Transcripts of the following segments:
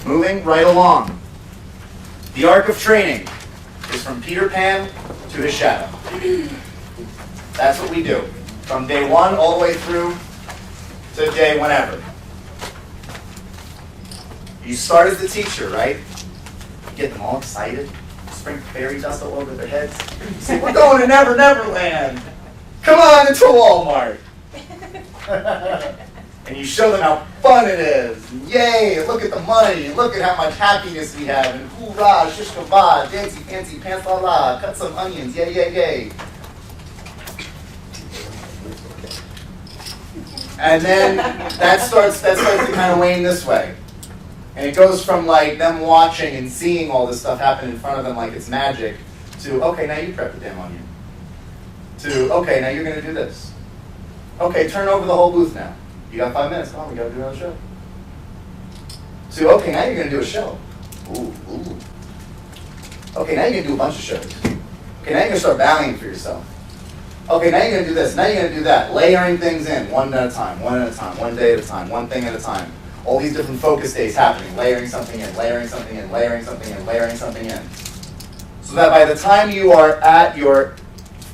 Moving right along. The arc of training is from Peter Pan to his shadow. That's what we do. From day one all the way through to day whenever. You start as the teacher, right? You get them all excited. Sprinkle fairy dust all over their heads. You say, we're going to Never Never Land. Come on into Walmart. And you show them how fun it is. Yay, look at the money. Look at how much happiness we have. And hoorah, shish kebab, fancy, fancy, pants la la. Cut some onions, yay, yay, yay. And then that starts to kind of wane this way. And it goes from like them watching and seeing all this stuff happen in front of them like it's magic to, okay, now you prep the damn onion. To, okay, now you're going to do this. Okay, turn over the whole booth now. You got 5 minutes. Come on, we got to do another show. To, okay, now you're going to do a show. Ooh, ooh. Okay, now you're going to do a bunch of shows. Okay, now you're going to start valuing for yourself. Okay, now you're going to do this. Now you're going to do that. Layering things in one at a time, one day at a time, one thing at a time. All these different focus days happening, layering something in, layering something in, layering something in, layering something in. So that by the time you are at your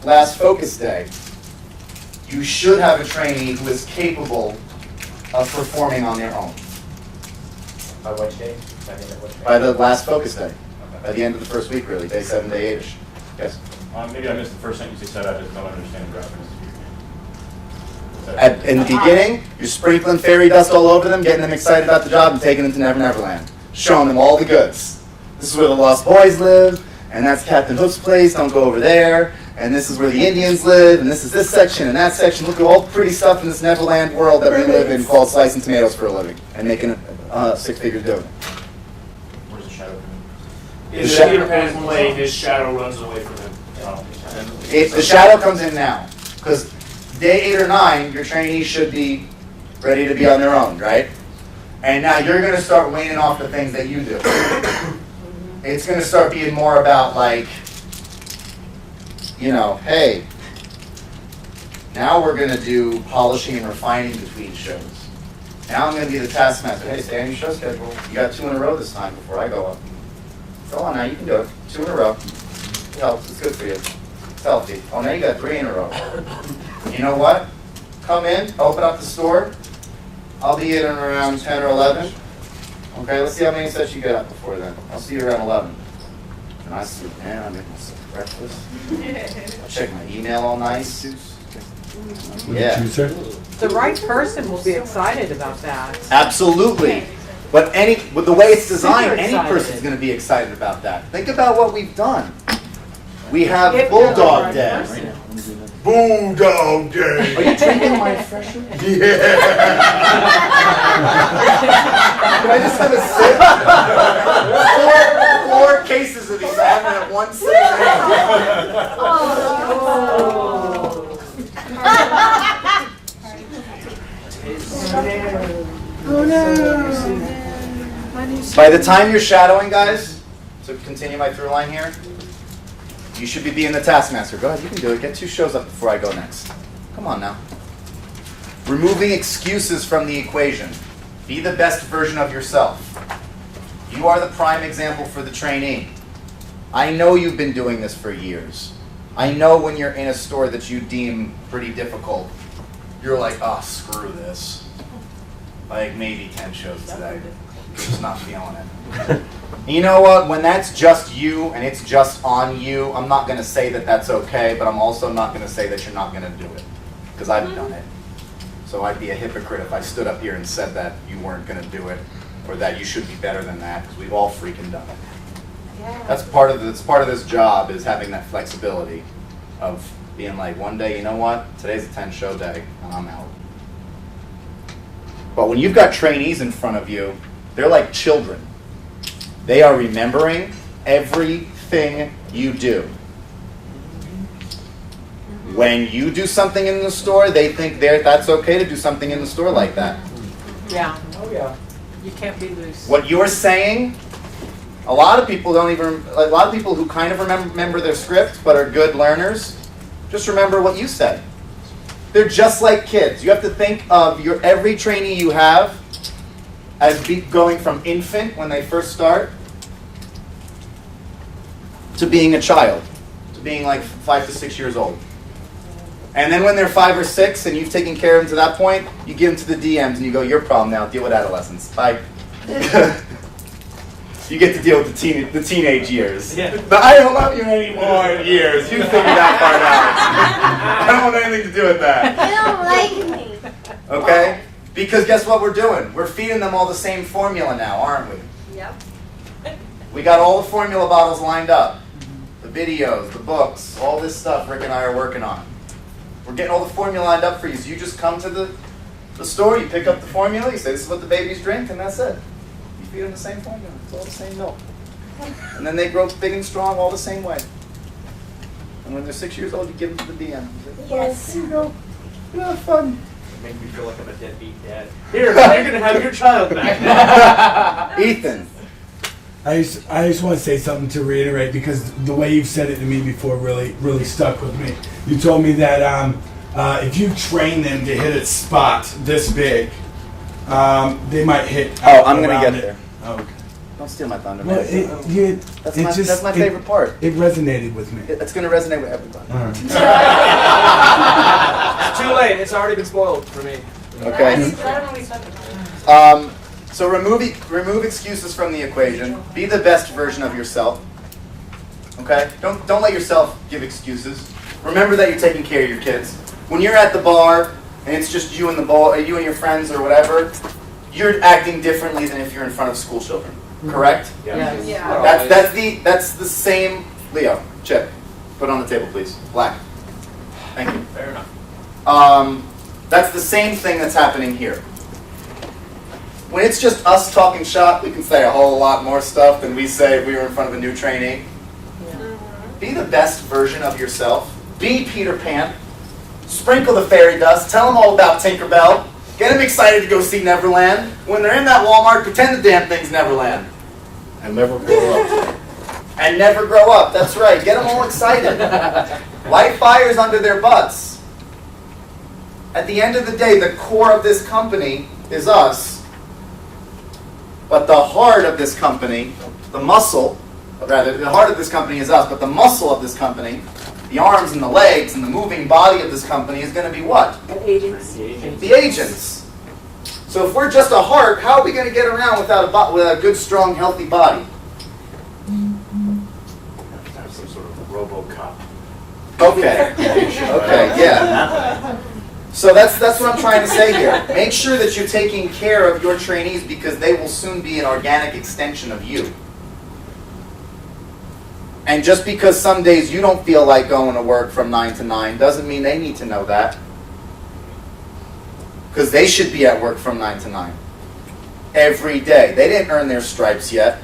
last focus day, you should have a trainee who is capable of performing on their own. By what day? By the last focus day. Okay. By the end of the first week, really, day 7, day 8-ish. Yes? Maybe I missed the first sentence you said. I just don't understand graphics. In the beginning, you're sprinkling fairy dust all over them, getting them excited about the job, and taking them to Never Never Land. Showing them all the goods. This is where the Lost Boys live, and that's Captain Hook's place, don't go over there. And this is where the Indians live, and this is this section and that section. Look at all the pretty stuff in this Neverland world that we live in called slicing tomatoes for a living and making 6 figures doing it. Where's the shadow? In Peter Pan's play, his shadow runs away from him. The shadow comes in now, because day 8 or 9, your trainees should be ready to be on their own, right? And now you're going to start waning off the things that you do. It's going to start being more about like, you know, hey, now we're going to do polishing and refining between shows. Now I'm going to be the taskmaster. Hey, stay on your show schedule. You got 2 in a row this time before I go up. Go on now, you can do it. 2 in a row. It helps. It's good for you. It's healthy. Oh, now you got 3 in a row. You know what? Come in, open up the store. I'll be in around 10 or 11. Okay, let's see how many sets you get up before then. I'll see you around 11. And I sleep down, I make myself breakfast. I check my email all nice. Yeah. The right person will be excited about that. Absolutely. But with the way it's designed, Super any excited. person's going to be excited about that. Think about what we've done. We have Bulldog Day. Bulldog Day. Are you drinking my fresher? Yeah. Can I just have a sip? 4 cases of these I have at one sitting. Oh no. By the time you're shadowing, guys, to continue my through line here, you should be being the taskmaster. Go ahead, you can do it. Get 2 shows up before I go next. Come on now. Removing excuses from the equation. Be the best version of yourself. You are the prime example for the trainee. I know you've been doing this for years. I know when you're in a store that you deem pretty difficult, you're like, oh, screw this. Like maybe 10 shows today. Just not feeling it. You know what? When that's just you and it's just on you, I'm not going to say that that's okay, but I'm also not going to say that you're not going to do it. Because I've done it. So I'd be a hypocrite if I stood up here and said that you weren't going to do it or that you should be better than that, because we've all freaking done it. Yeah. That's part of this job, is having that flexibility of being like, one day, you know what? Today's a 10-show day and I'm out. But when you've got trainees in front of you, they're like children. They are remembering everything you do. When you do something in the store, they think that's okay to do something in the store like that. Yeah. Oh yeah. You can't be loose. What you're saying, a lot of people who kind of remember their script but are good learners, just remember what you said. They're just like kids. You have to think of every trainee you have as going from infant when they first start to being a child, to being like 5 to 6 years old. And then when they're 5 or 6 and you've taken care of them to that point, you give them to the DMs and you go, your problem now, deal with adolescence. Bye. You get to deal with the teenage years. Yeah. But I don't love you anymore years. You figure that part out. I don't want anything to do with that. You don't like me. Okay? Because guess what we're doing? We're feeding them all the same formula now, aren't we? Yep. We got all the formula bottles lined up. The videos, the books, all this stuff Rick and I are working on. We're getting all the formula lined up for you. So you just come to the store, you pick up the formula, you say this is what the babies drink, and that's it. You feed them the same formula. It's all the same milk. And then they grow big and strong all the same way. And when they're 6 years old, you give them to the DM. You say, Yes. here you go. You have fun. Make me feel like I'm a deadbeat dad. Here, you're gonna have your child back. Ethan. I just want to say something to reiterate because the way you've said it to me before really stuck with me. You told me that if you train them to hit a spot this big, they might hit. Oh, I'm going to around get it. there. Oh, okay. Don't steal my thunder. Well, man. That's my favorite part. It resonated with me. It's going to resonate with everybody. All right. It's too late. It's already been spoiled for me. Okay. So remove excuses from the equation. Be the best version of yourself. Okay? Don't let yourself give excuses. Remember that you're taking care of your kids. When you're at the bar and it's just you and you and your friends or whatever, you're acting differently than if you're in front of school children. Correct? Yes. Yeah. That's the same. Leo, Chip, put it on the table, please. Black. Thank you. Fair enough. That's the same thing that's happening here. When it's just us talking shop, we can say a whole lot more stuff than we say if we were in front of a new trainee. Be the best version of yourself. Be Peter Pan. Sprinkle the fairy dust. Tell them all about Tinkerbell. Get them excited to go see Neverland. When they're in that Walmart, pretend the damn thing's Neverland. And never grow up. And never grow up. That's right. Get them all excited. Light fires under their butts. At the end of the day, the core of this company is us. But the heart of this company, the muscle, rather, the heart of this company is us, but the muscle of this company, the arms and the legs and the moving body of this company is going to be what? The agents. The agents. So if we're just a heart, how are we going to get around without a good, strong, healthy body? Have some sort of RoboCop. Okay. Okay, yeah. So that's what I'm trying to say here. Make sure that you're taking care of your trainees because they will soon be an organic extension of you. And just because some days you don't feel like going to work from 9 to 9 doesn't mean they need to know that. Because they should be at work from 9 to 9. Every day. They didn't earn their stripes yet.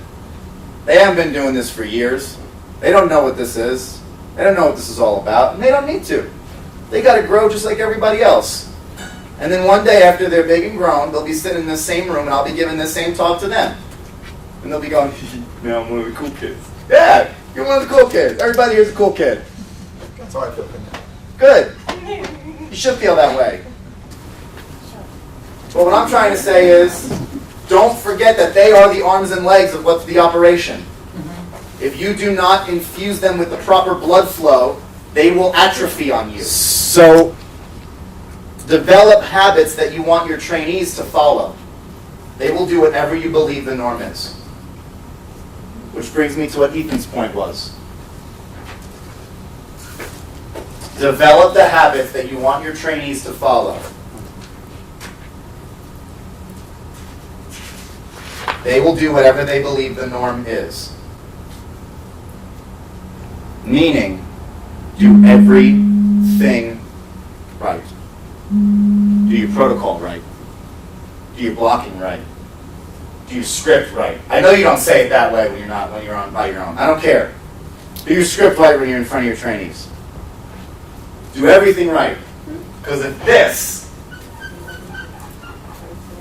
They haven't been doing this for years. They don't know what this is. They don't know what this is all about. And they don't need to. They got to grow just like everybody else. And then one day after they're big and grown, they'll be sitting in the same room and I'll be giving the same talk to them. And they'll be going, man, I'm one of the cool kids. Yeah, you're one of the cool kids. Everybody here's a cool kid. That's how I feel. Good. You should feel that way. But what I'm trying to say is, don't forget that they are the arms and legs of what's the operation. If you do not infuse them with the proper blood flow, they will atrophy on you. So, develop habits that you want your trainees to follow. They will do whatever you believe the norm is. Which brings me to what Ethan's point was. Develop the habits that you want your trainees to follow. They will do whatever they believe the norm is. Meaning, do everything right. Do your protocol right. Do your blocking right. Do your script right. I know you don't say it that way when you're on by your own. I don't care. Do your script right when you're in front of your trainees. Do everything right. Because if this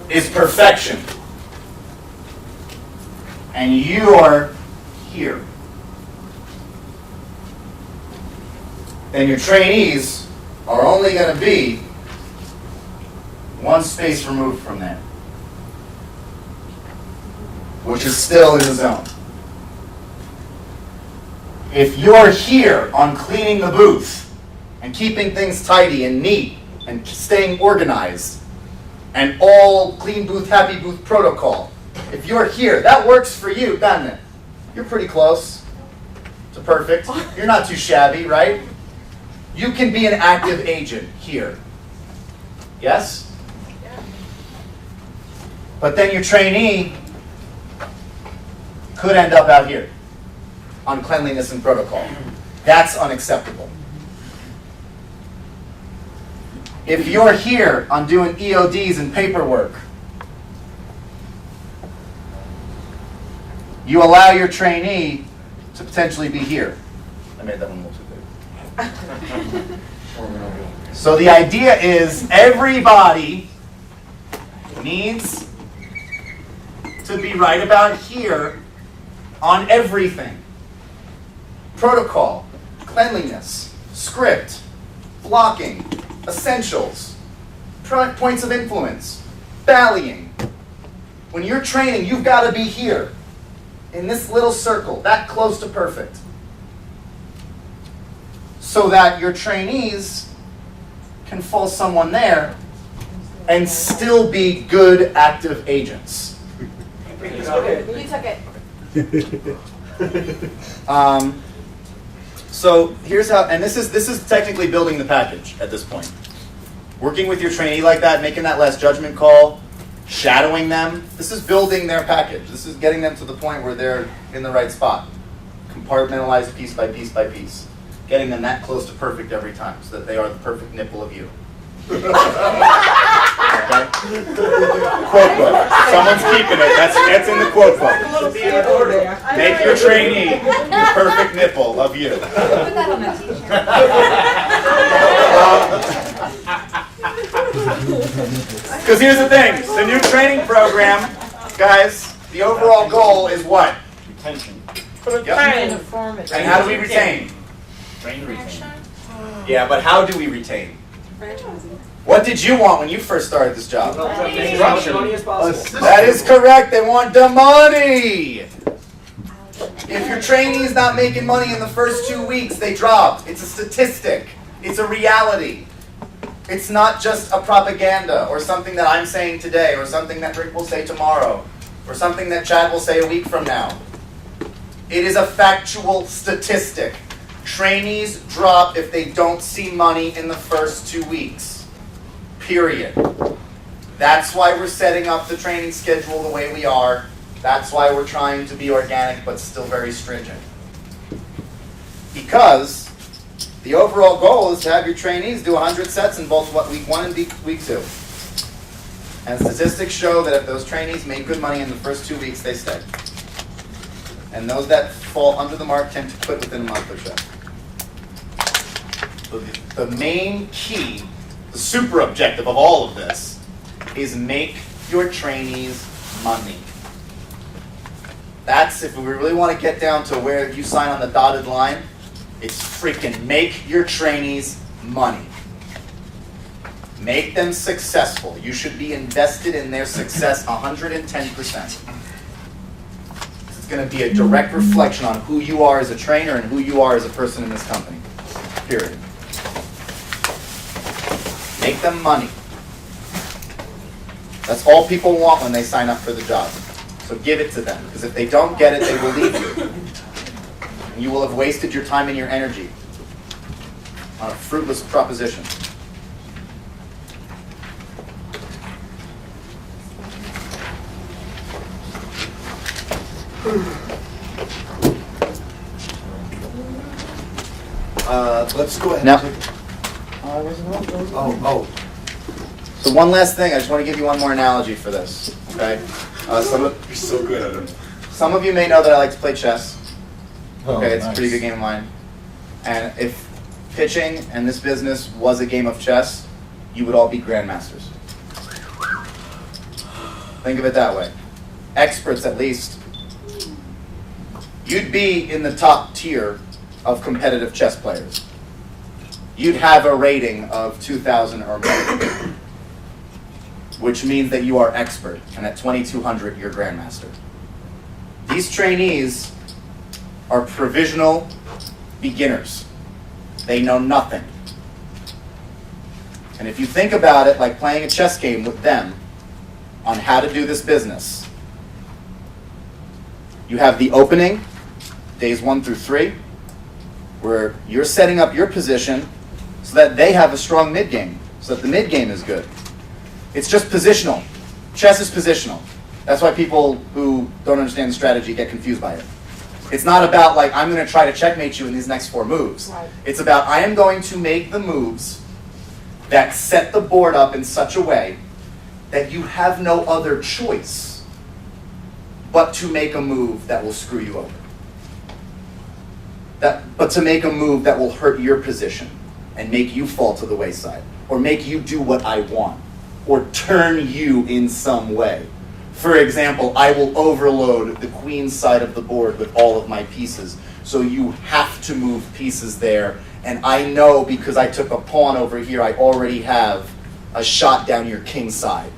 is perfection, and you are here, then your trainees are only going to be one space removed from that. which is still in the zone. If you're here on cleaning the booth and keeping things tidy and neat and staying organized and all clean booth, happy booth protocol, if you're here, that works for you, doesn't it? You're pretty close to perfect. You're not too shabby, right? You can be an active agent here. Yes? But then your trainee could end up out here on cleanliness and protocol. That's unacceptable. If you're here on doing EODs and paperwork, you allow your trainee to potentially be here. I made that one a little too big. So the idea is everybody needs to be right about here on everything. Protocol, cleanliness, script, blocking, essentials, points of influence, ballying. When you're training, you've got to be here in this little circle, that close to perfect, so that your trainees can fall someone there and still be good active agents. You took it. So here's how, and this is technically building the package at this point. Working with your trainee like that, making that last judgment call, shadowing them. This is building their package. This is getting them to the point where they're in the right spot. Compartmentalized piece by piece by piece. Getting them that close to perfect every time so that they are the perfect nipple of you. Okay? Quote book. Someone's keeping it. That's in the quote book. Make your trainee the perfect nipple of you. Put that on a t-shirt. Because here's the thing. The new training program, guys, the overall goal is what? Retention. Yep. And how do we retain? Train retention. Yeah, but how do we retain? Franchising. What did you want when you first started this job? As much money as possible. That is correct. They want the money. If your trainee's not making money in the first 2 weeks, they drop. It's a statistic. It's a reality. It's not just a propaganda or something that I'm saying today or something that Rick will say tomorrow or something that Chad will say a week from now. It is a factual statistic. Trainees drop if they don't see money in the first 2 weeks. Period. That's why we're setting up the training schedule the way we are. That's why we're trying to be organic but still very stringent. Because the overall goal is to have your trainees do 100 sets in both week 1 and week 2. And statistics show that if those trainees make good money in the first 2 weeks, they stay. And those that fall under the mark tend to quit within a month or so. So the main key, the super objective of all of this, is make your trainees money. That's, if we really want to get down to where you sign on the dotted line, it's freaking make your trainees money. Make them successful. You should be invested in their success 110%. It's going to be a direct reflection on who you are as a trainer and who you are as a person in this company. Period. Make them money. That's all people want when they sign up for the job. So give it to them, because if they don't get it, they will leave you. And you will have wasted your time and your energy on a fruitless proposition. Let's go ahead. Now, so one last thing, I just want to give you one more analogy for this. Okay, You're so good at it. some of you may know that I like to play chess. Oh, Okay, it's nice. a pretty good game of mine. And if pitching and this business was a game of chess, you would all be grandmasters. Think of it that way. Experts, at least. You'd be in the top tier of competitive chess players. You'd have a rating of 2,000 or more, which means that you are expert, and at 2,200, you're grandmaster. These trainees are provisional beginners. They know nothing. And if you think about it like playing a chess game with them on how to do this business, you have the opening, days 1 through 3, where you're setting up your position so that they have a strong mid-game, so that the mid-game is good. It's just positional. Chess is positional. That's why people who don't understand the strategy get confused by it. It's not about like, I'm going to try to checkmate you in these next 4 moves. Right. It's about, I am going to make the moves that set the board up in such a way that you have no other choice but to make a move that will screw you over. But to make a move that will hurt your position and make you fall to the wayside, or make you do what I want, or turn you in some way. For example, I will overload the queen's side of the board with all of my pieces, so you have to move pieces there, and I know because I took a pawn over here, I already have a shot down your king's side.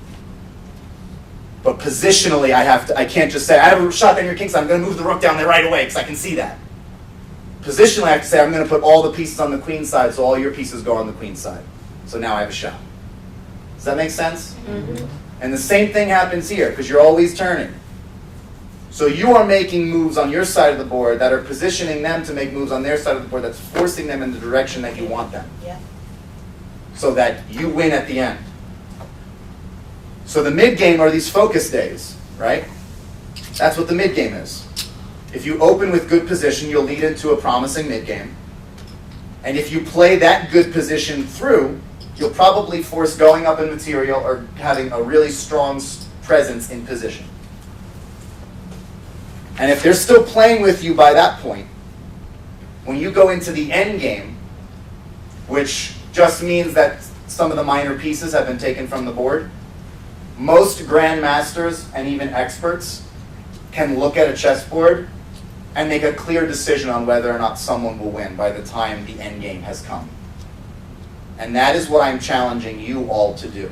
But positionally, I can't just say, I have a shot down your king's side, I'm going to move the rook down there right away, because I can see that. Positionally, I have to say, I'm going to put all the pieces on the queen's side, so all your pieces go on the queen's side. So now I have a shot. Does that make sense? Mm-hmm. And the same thing happens here, because you're always turning. So you are making moves on your side of the board that are positioning them to make moves on their side of the board that's forcing them in the direction that you want them. Yeah. So that you win at the end. So the mid-game are these focus days, right? That's what the mid-game is. If you open with good position, you'll lead into a promising mid-game. And if you play that good position through, you'll probably force going up in material or having a really strong presence in position. And if they're still playing with you by that point, when you go into the end game, which just means that some of the minor pieces have been taken from the board, most grandmasters and even experts can look at a chessboard and make a clear decision on whether or not someone will win by the time the end game has come. And that is what I'm challenging you all to do.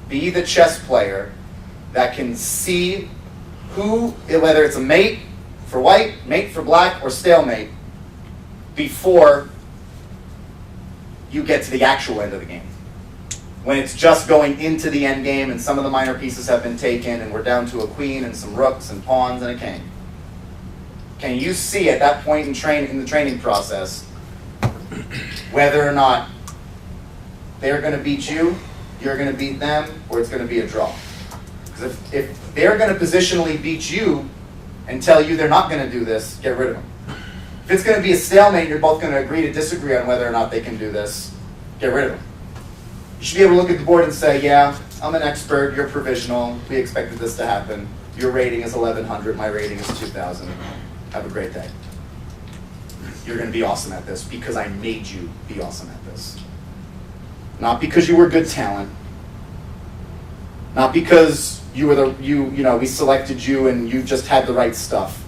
Be the chess player that can see who, whether it's a mate for white, mate for black, or stalemate, before you get to the actual end of the game. When it's just going into the end game and some of the minor pieces have been taken and we're down to a queen and some rooks and pawns and a king. Can you see at that point in the training process whether or not they're going to beat you, you're going to beat them, or it's going to be a draw? Because if they're going to positionally beat you and tell you they're not going to do this, get rid of them. If it's going to be a stalemate, you're both going to agree to disagree on whether or not they can do this, get rid of them. You should be able to look at the board and say, yeah, I'm an expert, you're provisional, we expected this to happen. Your rating is 1100, my rating is 2000. Have a great day. You're going to be awesome at this because I made you be awesome at this. Not because you were good talent. Not because you were we selected you and you just had the right stuff.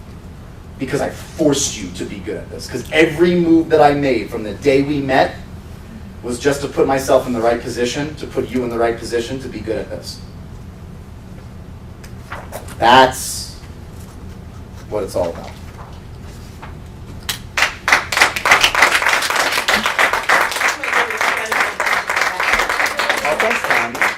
Because I forced you to be good at this. Because every move that I made from the day we met was just to put myself in the right position, to put you in the right position to be good at this. That's what it's all about. Oh, thanks, Tom.